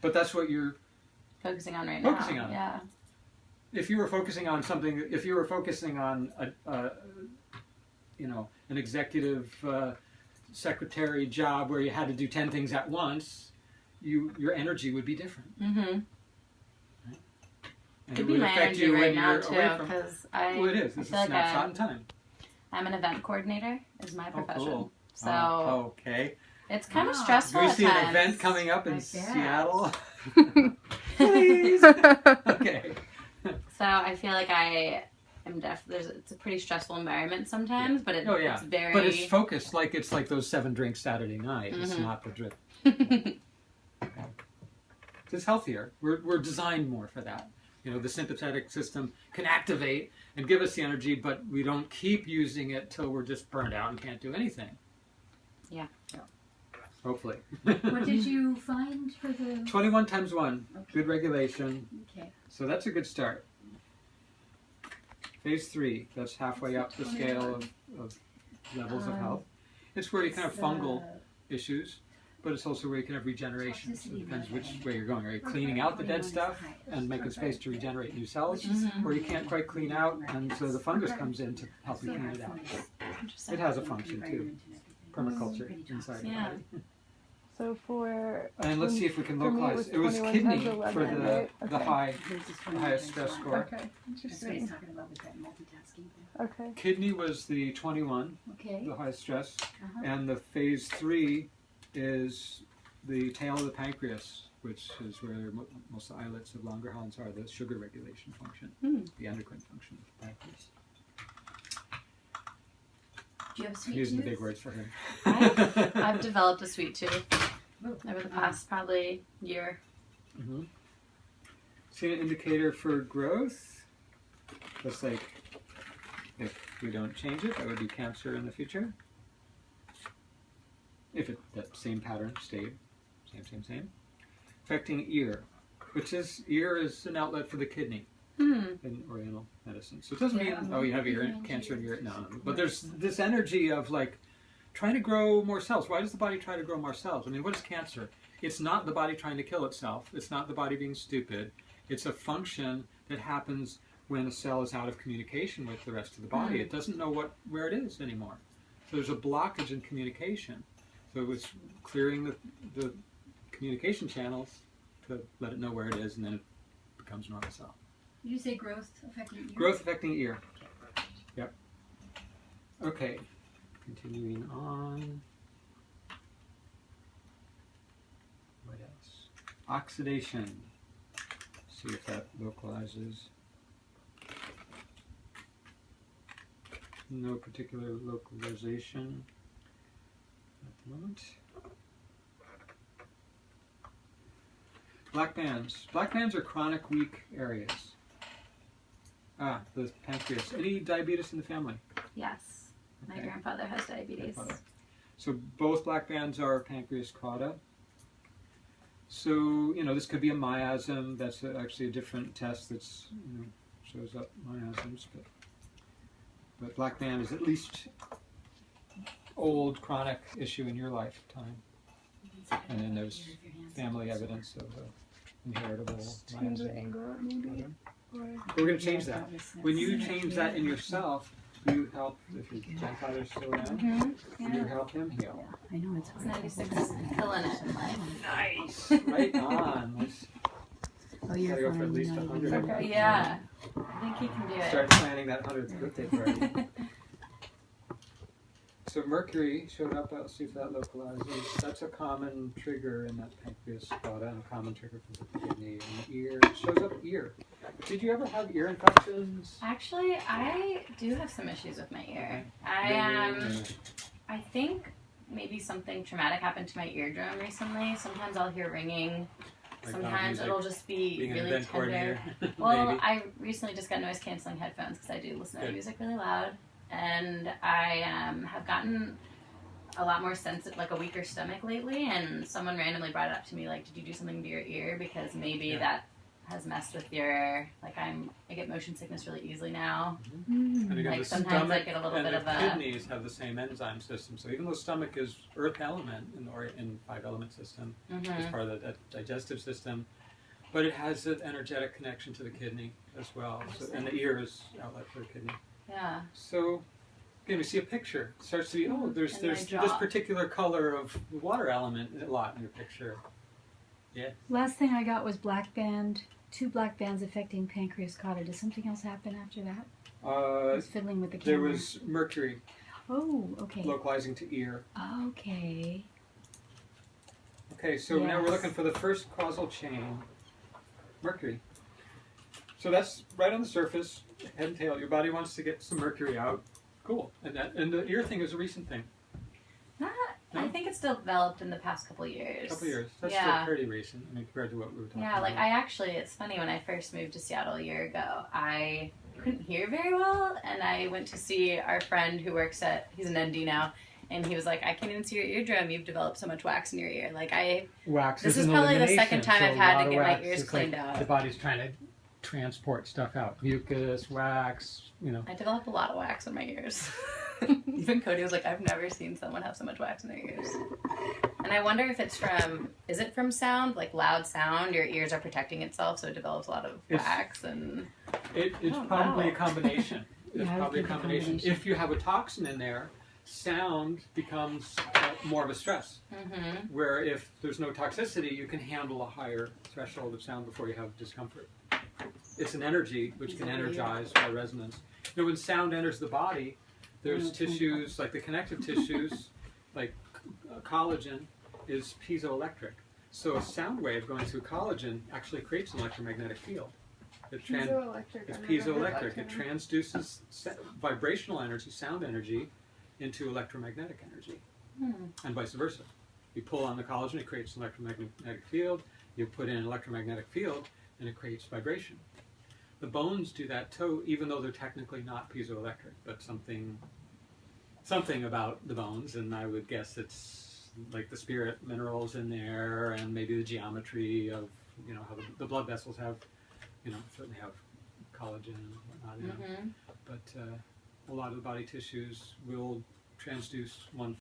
But that's what you're focusing on right now. Focusing on. Yeah. If you were focusing on something, if you were focusing on an executive secretary job where you had to do 10 things at once, your energy would be different. Mm-hmm. Right? And Could be my energy right now too, because well, it is. It's a snapshot in time. I'm an event coordinator. Is my profession. Cool. So okay. It's kind of stressful. Do we at see times. an event coming up in Seattle? Please. Okay. So I feel like I am it's a pretty stressful environment sometimes, but it's very. But it's focused, it's like those 7 drinks Saturday night. Mm-hmm. It's not the drip. It's healthier. We're designed more for that. The sympathetic system can activate and give us the energy, but we don't keep using it till we're just burned out and can't do anything. Yeah. Hopefully. What did you find for the... 21 times 1. Okay. Good regulation. Okay. So that's a good start. Phase 3. That's halfway up the scale of levels of health. It's where you can have fungal issues, but it's also where you can have regeneration. So it depends which way you're going. Are you cleaning out the dead stuff and making space to regenerate new cells? Mm-hmm. Or you can't quite clean out, and so the fungus comes in to help you clean it out. It has a function too. Permaculture inside the body. So and let's see if we can localize. It was kidney for the highest stress score. Okay, interesting. Okay. Kidney was the 21, the highest stress, and the phase 3 is the tail of the pancreas, which is where most of the islets of Langerhans are, the sugar regulation function, the endocrine function of the pancreas. Do you have a sweet Using tooth? the big words for him. I've developed a sweet tooth over the past probably year. Mm-hmm. See an indicator for growth? Just like if we don't change it, that would be cancer in the future. If that same pattern stayed, same. Affecting ear, ear is an outlet for the kidney in Oriental medicine. So it doesn't mean, you have cancer in your ear. No. But there's this energy of trying to grow more cells. Why does the body try to grow more cells? I mean, what is cancer? It's not the body trying to kill itself. It's not the body being stupid. It's a function that happens when a cell is out of communication with the rest of the body. It doesn't know where it is anymore. So there's a blockage in communication. So it's clearing the communication channels to let it know where it is, and then it becomes a normal cell. Did you say growth affecting ear? Growth affecting ear. Yep. Okay. Continuing on. What else? Oxidation. See if that localizes. No particular localization at the moment. Black bands. Black bands are chronic weak areas. The pancreas. Any diabetes in the family? Yes. My grandfather has diabetes. So both black bands are pancreas cauda. So, this could be a miasm. That's actually a different test that's, shows up miasms. But black band is at least old chronic issue in your lifetime. And then there's family evidence of inheritable Change the miasm. angle, maybe. We're going to change that. When you change that in yourself, you help, if your grandfather's still around, you help him heal. I know, it's 96, killing it in life. Nice! Right on. Let's gotta go for at least 100. Okay. Yeah. I think he can do it. Start planning that 100th birthday party. So Mercury showed up. Let's see if that localizes. That's a common trigger in that pancreas cauda, and a common trigger for the kidney and the ear. It shows up ear. Did you ever have ear infections? Actually, I do have some issues with my ear. I think maybe something traumatic happened to my eardrum recently. Sometimes I'll hear ringing. Sometimes it'll just be really tender. Well, I recently just got noise canceling headphones because I do listen to music really loud. And I have gotten a lot more sensitive, like a weaker stomach lately, and someone randomly brought it up to me, did you do something to your ear? Because maybe that has messed with your, like I get motion sickness really easily now. And again, Like the sometimes I stomach get a little and bit the of a. kidneys have the same enzyme system. So even though stomach is earth element in 5-element system, it's part of the digestive system, but it has an energetic connection to the kidney as well. So, and the ear is outlet for the kidney. Yeah. So again, we see a picture. It starts to be, oh, there's And my this jaw. particular color of the water element a lot in your picture. Yeah. Last thing I got was black band. 2 black bands affecting pancreas cauda. Does something else happen after that? I was fiddling with the camera. There was mercury Oh, okay. localizing to ear. Okay. Okay, so now we're looking for the first causal chain, mercury. So that's right on the surface, head and tail. Your body wants to get some mercury out. Cool. And the ear thing is a recent thing. I think it's developed in the past couple of years. Couple years. That's still pretty recent. I mean, compared to what we were talking about. Yeah, like I actually, it's funny, when I first moved to Seattle a year ago, I couldn't hear very well, and I went to see our friend who works he's an ND now, and he was like, I can't even see your eardrum, you've developed so much wax in your ear. Like wax this is is an probably the elimination, second time so I've a had lot to of get my wax ears is cleaned like out. the body's trying to transport stuff out. Mucus, wax, I developed a lot of wax in my ears. Even Cody was like, I've never seen someone have so much wax in their ears. And I wonder if it's is it from sound? Like loud sound, your ears are protecting itself, so it develops a lot of wax and... It's probably a combination. It's probably a combination. combination. If you have a toxin in there, sound becomes more of a stress. Where if there's no toxicity, you can handle a higher threshold of sound before you have discomfort. It's an energy which can energize by resonance. You know, when sound enters the body, there's tissues, like the connective tissues, like collagen is piezoelectric. So a sound wave going through collagen actually creates an electromagnetic field. It's piezoelectric. It transduces vibrational energy, sound energy, into electromagnetic energy, and vice versa. You pull on the collagen, it creates an electromagnetic field. You put in an electromagnetic field, and it creates vibration. The bones do that too, even though they're technically not piezoelectric, but something about the bones, and I would guess it's like the spirit minerals in there, and maybe the geometry of, you know, how the blood vessels have, you know, certainly have collagen and whatnot in them. But a lot of the body tissues will transduce one